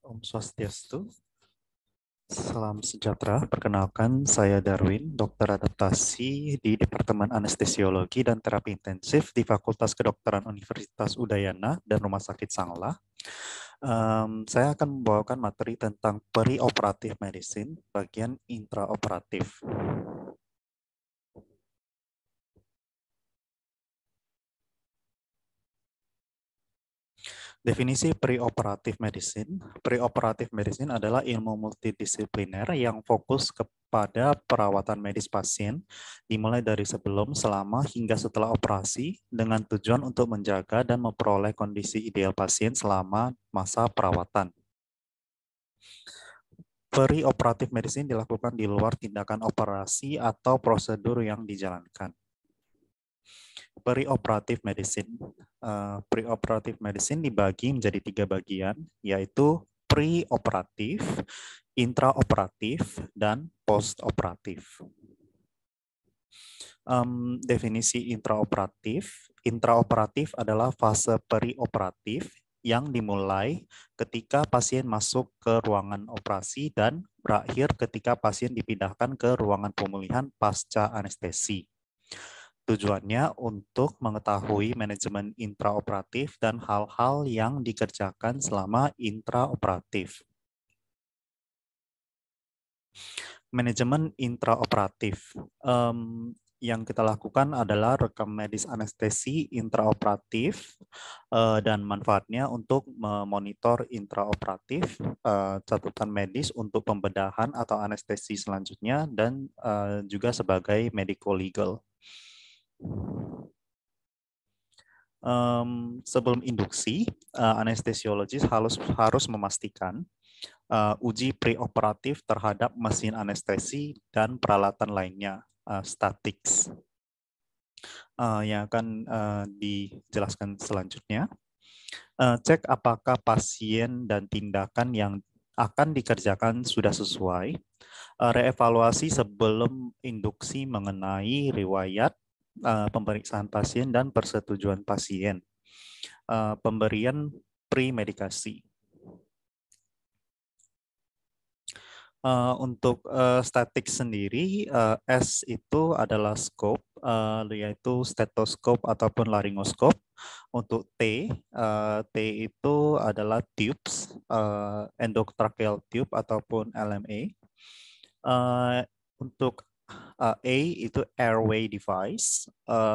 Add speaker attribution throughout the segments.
Speaker 1: Om Swastiastu, salam sejahtera. Perkenalkan, saya Darwin, dokter adaptasi di Departemen Anestesiologi dan Terapi Intensif di Fakultas Kedokteran Universitas Udayana dan Rumah Sakit Sanglah. Saya akan membawakan materi tentang perioperatif medicine, bagian intraoperatif. Definisi preoperative medicine. Preoperative medicine adalah ilmu multidisipliner yang fokus kepada perawatan medis pasien dimulai dari sebelum, selama, hingga setelah operasi dengan tujuan untuk menjaga dan memperoleh kondisi ideal pasien selama masa perawatan. Preoperative medicine dilakukan di luar tindakan operasi atau prosedur yang dijalankan. Preoperative medicine. Preoperative medicine dibagi menjadi 3 bagian, yaitu preoperatif, intraoperatif, dan postoperatif. Definisi intraoperatif. Intraoperatif adalah fase perioperatif yang dimulai ketika pasien masuk ke ruangan operasi dan berakhir ketika pasien dipindahkan ke ruangan pemulihan pasca anestesi. Tujuannya untuk mengetahui manajemen intraoperatif dan hal-hal yang dikerjakan selama intraoperatif. Manajemen intraoperatif. Yang kita lakukan adalah rekam medis anestesi intraoperatif dan manfaatnya untuk memonitor intraoperatif, catatan medis untuk pembedahan atau anestesi selanjutnya, dan juga sebagai medical legal. Sebelum induksi, anestesiologis harus memastikan uji preoperatif terhadap mesin anestesi dan peralatan lainnya, statics, yang akan dijelaskan selanjutnya. Cek apakah pasien dan tindakan yang akan dikerjakan sudah sesuai. Reevaluasi sebelum induksi mengenai riwayat pemeriksaan pasien dan persetujuan pasien. Pemberian pre-medikasi. Untuk statik sendiri, S itu adalah scope, yaitu stetoskop ataupun laryngoskop. Untuk T, T itu adalah tubes, endotracheal tube ataupun LMA. Untuk A itu airway device,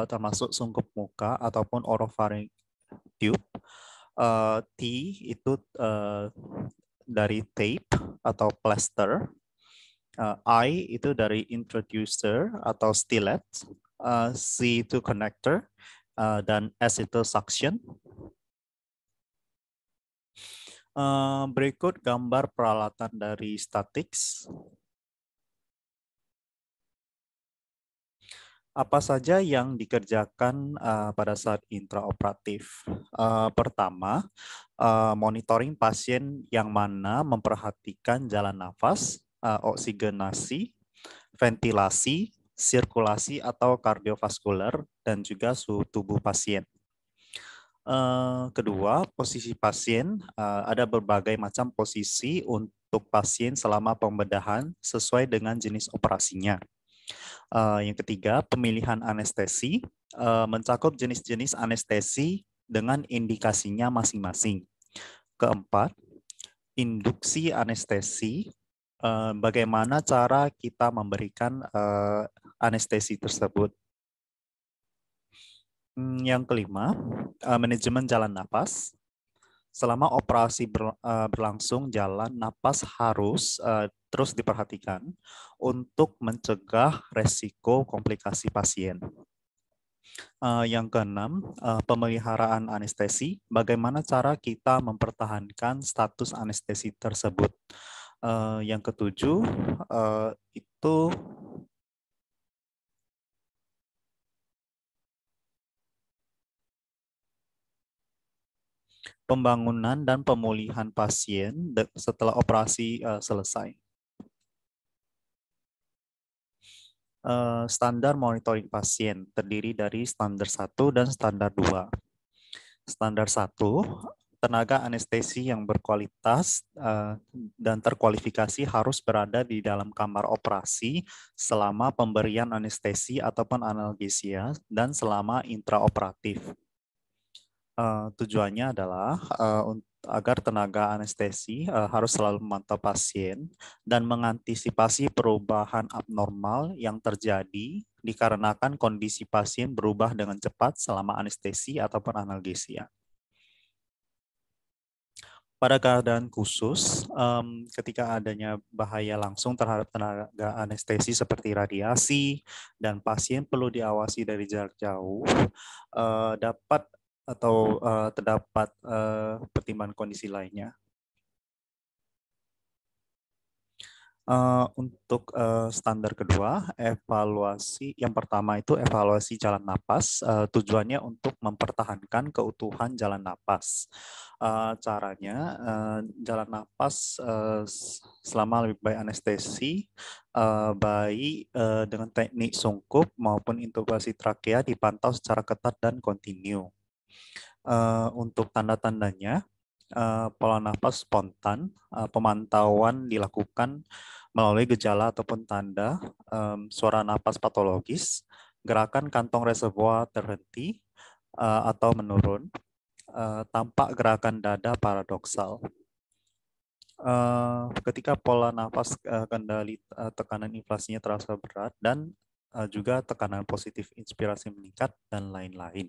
Speaker 1: termasuk sungkup muka ataupun oropharynx tube. T itu dari tape atau plaster. I itu dari introducer atau stillet. C itu connector. Dan S itu suction. Berikut gambar peralatan dari statics. Apa saja yang dikerjakan pada saat intraoperatif? Pertama, monitoring pasien yang mana memperhatikan jalan nafas, oksigenasi, ventilasi, sirkulasi atau kardiovaskular, dan juga suhu tubuh pasien. Kedua, posisi pasien. Ada berbagai macam posisi untuk pasien selama pembedahan sesuai dengan jenis operasinya. Yang ketiga, pemilihan anestesi, mencakup jenis-jenis anestesi dengan indikasinya masing-masing. Keempat, induksi anestesi, bagaimana cara kita memberikan anestesi tersebut. Yang kelima, manajemen jalan napas. Selama operasi berlangsung, jalan napas harus terus diperhatikan untuk mencegah resiko komplikasi pasien. Yang keenam, pemeliharaan anestesi. Bagaimana cara kita mempertahankan status anestesi tersebut. Yang ketujuh, itu pembangunan dan pemulihan pasien setelah operasi selesai. Standar monitoring pasien terdiri dari standar 1 dan standar 2. Standar 1 tenaga anestesi yang berkualitas dan terkualifikasi harus berada di dalam kamar operasi selama pemberian anestesi ataupun analgesia dan selama intraoperatif. Tujuannya adalah agar tenaga anestesi harus selalu memantau pasien dan mengantisipasi perubahan abnormal yang terjadi dikarenakan kondisi pasien berubah dengan cepat selama anestesi ataupun analgesia. Pada keadaan khusus, ketika adanya bahaya langsung terhadap tenaga anestesi seperti radiasi dan pasien perlu diawasi dari jarak jauh, dapat atau terdapat pertimbangan kondisi lainnya. Untuk standar kedua, evaluasi yang pertama itu evaluasi jalan napas. Tujuannya untuk mempertahankan keutuhan jalan napas. Caranya, jalan napas selama lebih baik anestesi, baik dengan teknik sungkup maupun intubasi trakea dipantau secara ketat dan kontinu. Untuk tanda-tandanya, pola nafas spontan, pemantauan dilakukan melalui gejala ataupun tanda, suara napas patologis, gerakan kantong reservoir terhenti atau menurun, tampak gerakan dada paradoksal. Ketika pola nafas kendali tekanan inflasinya terasa berat dan juga tekanan positif inspirasi meningkat dan lain-lain.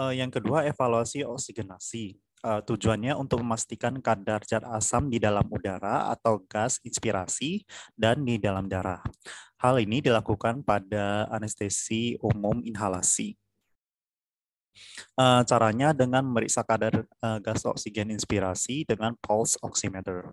Speaker 1: Yang kedua, evaluasi oksigenasi. Tujuannya untuk memastikan kadar zat asam di dalam udara atau gas inspirasi dan di dalam darah. Hal ini dilakukan pada anestesi umum inhalasi. Caranya dengan memeriksa kadar gas oksigen inspirasi dengan pulse oximeter.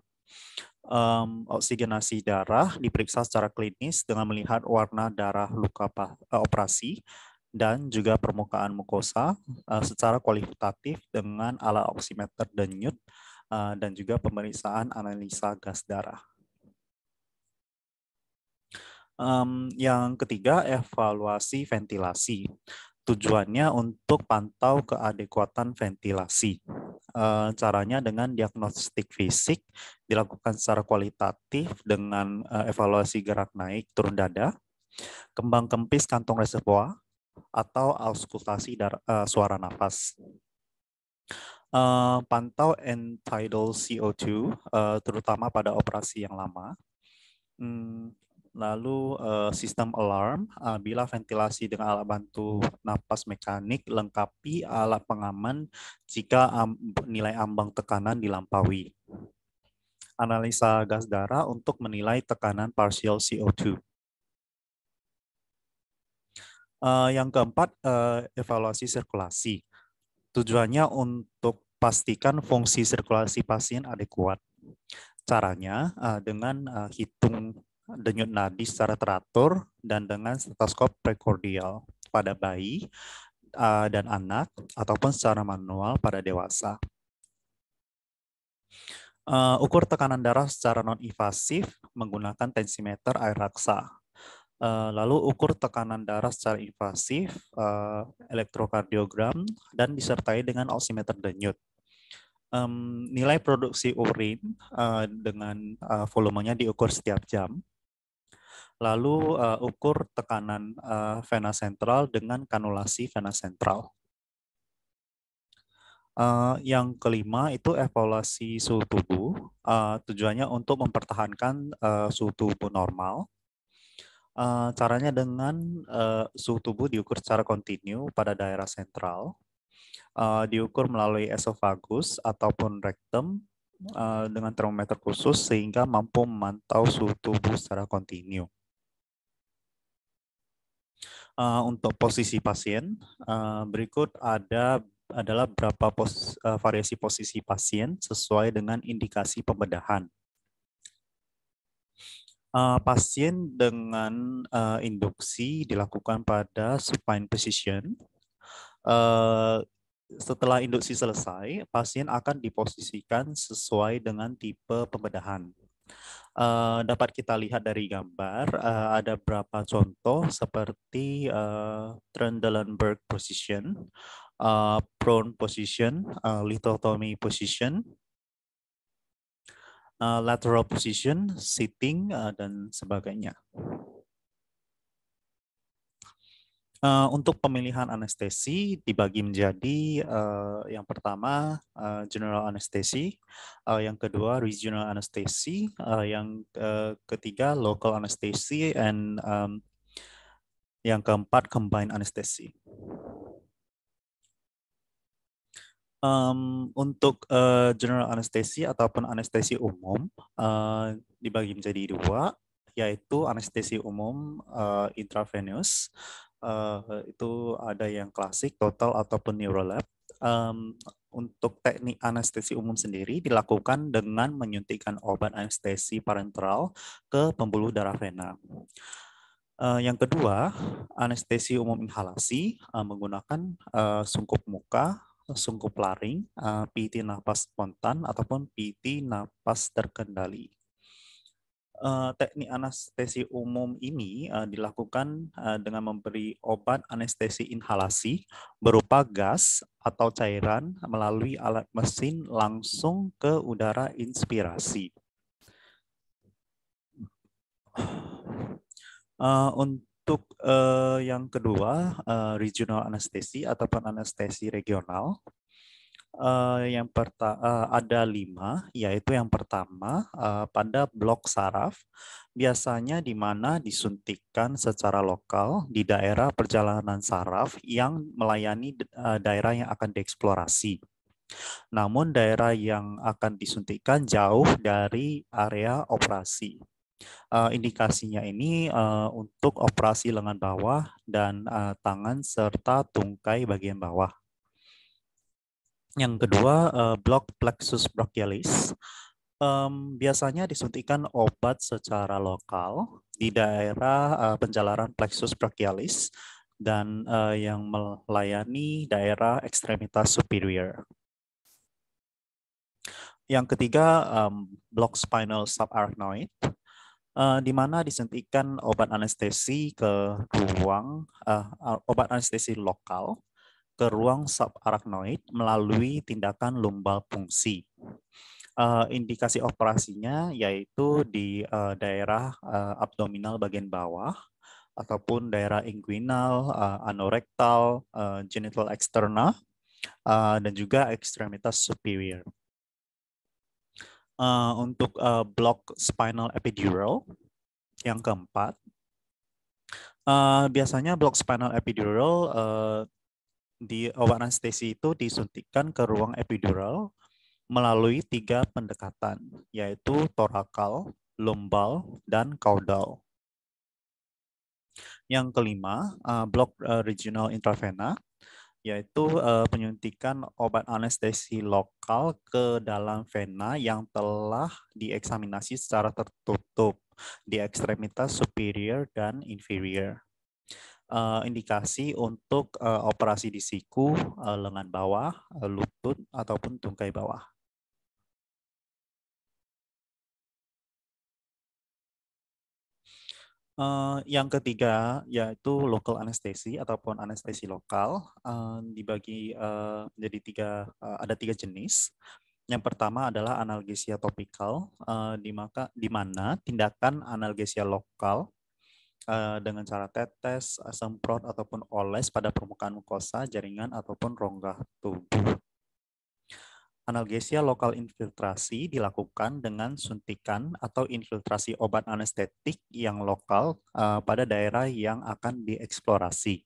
Speaker 1: Oksigenasi darah diperiksa secara klinis dengan melihat warna darah luka operasi dan juga permukaan mukosa secara kualitatif dengan alat oximeter denyut dan juga pemeriksaan analisa gas darah. Yang ketiga, evaluasi ventilasi. Tujuannya untuk pantau keadekuatan ventilasi. Caranya dengan diagnostik fisik dilakukan secara kualitatif dengan evaluasi gerak naik turun dada, kembang kempis kantong reservoir, atau auskultasi suara nafas. Pantau end-tidal CO2, terutama pada operasi yang lama. Lalu sistem alarm, bila ventilasi dengan alat bantu napas mekanik, lengkapi alat pengaman jika nilai ambang tekanan dilampaui. Analisa gas darah untuk menilai tekanan partial CO2. Yang keempat, evaluasi sirkulasi. Tujuannya untuk pastikan fungsi sirkulasi pasien adekuat. Caranya dengan hitung denyut nadi secara teratur dan dengan stetoskop prekordial pada bayi dan anak ataupun secara manual pada dewasa. Ukur tekanan darah secara non-invasif menggunakan tensimeter air raksa. Lalu ukur tekanan darah secara invasif, elektrokardiogram, dan disertai dengan oximeter denyut. Nilai produksi urin dengan volumenya diukur setiap jam. Lalu ukur tekanan vena sentral dengan kanulasi vena sentral. Yang kelima itu evaluasi suhu tubuh. Tujuannya untuk mempertahankan suhu tubuh normal. Caranya dengan suhu tubuh diukur secara kontinu pada daerah sentral, diukur melalui esofagus ataupun rektum dengan termometer khusus sehingga mampu memantau suhu tubuh secara kontinu. Untuk posisi pasien, berikut adalah beberapa variasi posisi pasien sesuai dengan indikasi pembedahan. Pasien dengan induksi dilakukan pada supine position. Setelah induksi selesai, pasien akan diposisikan sesuai dengan tipe pembedahan. Dapat kita lihat dari gambar, ada beberapa contoh seperti Trendelenburg position, prone position, lithotomy position, lateral position, sitting, dan sebagainya. Untuk pemilihan anestesi dibagi menjadi yang pertama general anesthesia, yang kedua regional anesthesia, yang ketiga local anesthesia, and yang keempat combined anesthesia. Untuk general anesthesia ataupun anestesi umum dibagi menjadi dua, yaitu anestesi umum intravenous. Itu ada yang klasik, total ataupun neurolab. Untuk teknik anestesi umum sendiri dilakukan dengan menyuntikkan obat anestesi parenteral ke pembuluh darah vena. Yang kedua, anestesi umum inhalasi menggunakan sungkup muka, sungkup laring, PIT napas spontan ataupun PIT napas terkendali. Teknik anestesi umum ini dilakukan dengan memberi obat anestesi inhalasi berupa gas atau cairan melalui alat mesin langsung ke udara inspirasi. Untuk yang kedua, regional anestesi ataupun anestesi regional. Ada 5, yaitu yang pertama pada blok saraf, biasanya di mana disuntikkan secara lokal di daerah perjalanan saraf yang melayani daerah yang akan dieksplorasi. Namun daerah yang akan disuntikkan jauh dari area operasi. Indikasinya ini untuk operasi lengan bawah dan tangan serta tungkai bagian bawah. Yang kedua, blok plexus brachialis. Biasanya disuntikkan obat secara lokal di daerah penjalaran plexus brachialis dan yang melayani daerah ekstremitas superior. Yang ketiga, blok spinal subarachnoid, di mana disuntikkan obat anestesi ke ruang obat anestesi lokal ke ruang subarachnoid melalui tindakan lumbal fungsi. Indikasi operasinya yaitu di daerah abdominal bagian bawah ataupun daerah inguinal, anorektal, genital externa, dan juga ekstremitas superior. Untuk blok spinal epidural yang keempat, biasanya blok spinal epidural di obat anestesi itu disuntikkan ke ruang epidural melalui 3 pendekatan, yaitu torakal, lumbal, dan caudal. Yang kelima, blok regional intravena, yaitu penyuntikan obat anestesi lokal ke dalam vena yang telah dieksaminasi secara tertutup di ekstremitas superior dan inferior. Indikasi untuk operasi di siku, lengan bawah, lutut, ataupun tungkai bawah. Yang ketiga yaitu local anestesi ataupun anestesi lokal, dibagi menjadi ada 3 jenis. Yang pertama adalah analgesia topikal, di mana tindakan analgesia lokal dengan cara tetes, semprot, ataupun oles pada permukaan mukosa, jaringan, ataupun rongga tubuh. Analgesia lokal infiltrasi dilakukan dengan suntikan atau infiltrasi obat anestetik yang lokal pada daerah yang akan dieksplorasi.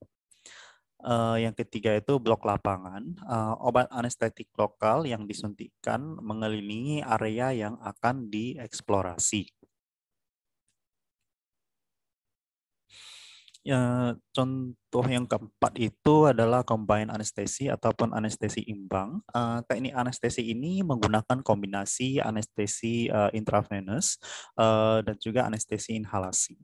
Speaker 1: Yang ketiga itu blok lapangan, obat anestetik lokal yang disuntikan mengelilingi area yang akan dieksplorasi. Contoh yang keempat itu adalah combined anestesi ataupun anestesi imbang. Teknik anestesi ini menggunakan kombinasi anestesi intravenous dan juga anestesi inhalasi.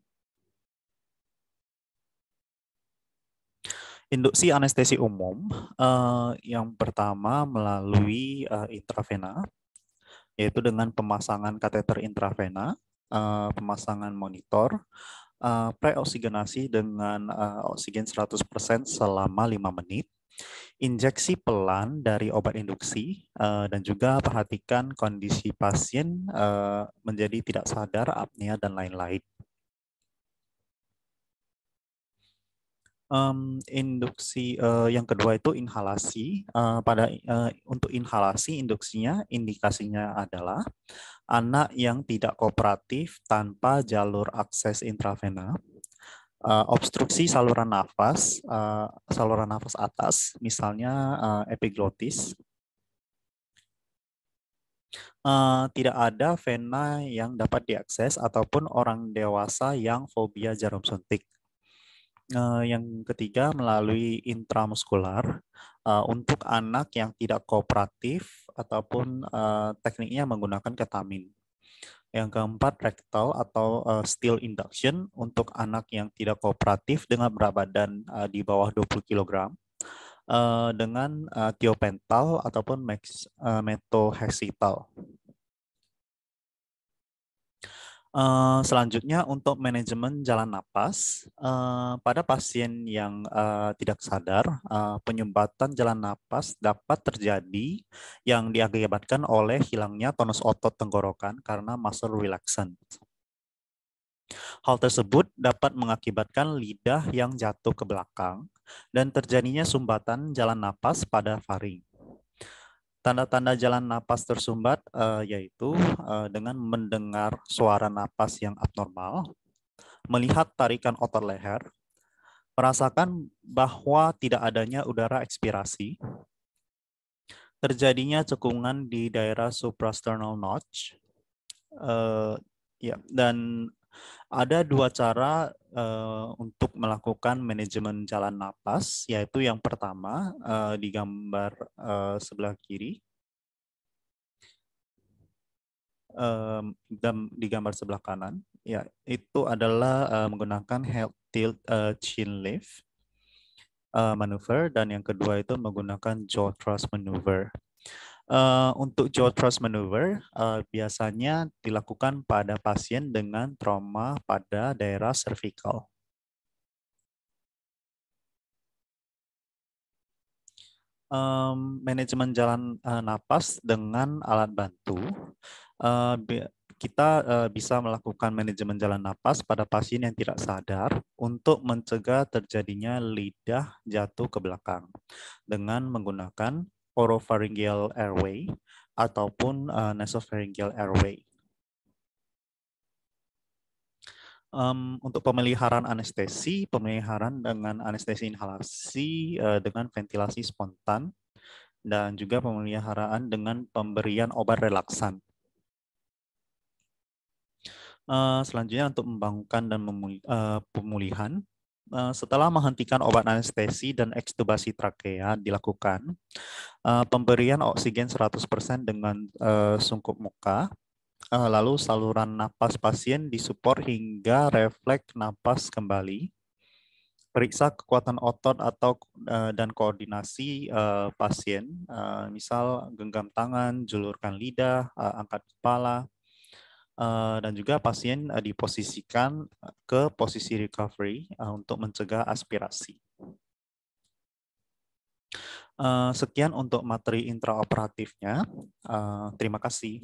Speaker 1: Induksi anestesi umum yang pertama melalui intravena, yaitu dengan pemasangan kateter intravena, pemasangan monitor, preoksigenasi dengan oksigen 100% selama 5 menit, injeksi pelan dari obat induksi, dan juga perhatikan kondisi pasien menjadi tidak sadar, apnea, dan lain-lain. Induksi yang kedua itu inhalasi. Untuk inhalasi, induksinya, indikasinya adalah anak yang tidak kooperatif tanpa jalur akses intravena, obstruksi saluran nafas atas, misalnya epiglotis. Tidak ada vena yang dapat diakses ataupun orang dewasa yang fobia jarum suntik. Yang ketiga, melalui intramuskular untuk anak yang tidak kooperatif ataupun tekniknya menggunakan ketamin. Yang keempat, rektal atau steel induction untuk anak yang tidak kooperatif dengan berat badan di bawah 20 kg dengan tiopental ataupun metohexital. Selanjutnya untuk manajemen jalan napas, pada pasien yang tidak sadar, penyumbatan jalan napas dapat terjadi yang diakibatkan oleh hilangnya tonus otot tenggorokan karena muscle relaxant. Hal tersebut dapat mengakibatkan lidah yang jatuh ke belakang dan terjadinya sumbatan jalan napas pada faring. Tanda-tanda jalan napas tersumbat yaitu dengan mendengar suara napas yang abnormal, melihat tarikan otot leher, merasakan bahwa tidak adanya udara ekspirasi, terjadinya cekungan di daerah suprasternal notch, dan ada dua cara untuk melakukan manajemen jalan napas, yaitu yang pertama di gambar sebelah kiri, dan di gambar sebelah kanan, ya itu adalah menggunakan head tilt chin lift maneuver, dan yang kedua itu menggunakan jaw thrust maneuver. Untuk jaw thrust maneuver biasanya dilakukan pada pasien dengan trauma pada daerah cervical. Manajemen jalan napas dengan alat bantu. Kita bisa melakukan manajemen jalan napas pada pasien yang tidak sadar untuk mencegah terjadinya lidah jatuh ke belakang dengan menggunakan oropharyngeal airway ataupun nasopharyngeal airway. Untuk pemeliharaan anestesi, pemeliharaan dengan anestesi inhalasi dengan ventilasi spontan, dan juga pemeliharaan dengan pemberian obat relaksan. Selanjutnya untuk membangunkan dan pemulihan, setelah menghentikan obat anestesi dan ekstubasi trakea dilakukan, pemberian oksigen 100% dengan sungkup muka, lalu saluran napas pasien disupport hingga refleks napas kembali, periksa kekuatan otot dan koordinasi pasien, misal genggam tangan, julurkan lidah, angkat kepala, dan juga pasien diposisikan ke posisi recovery untuk mencegah aspirasi. Sekian untuk materi intraoperatifnya. Terima kasih.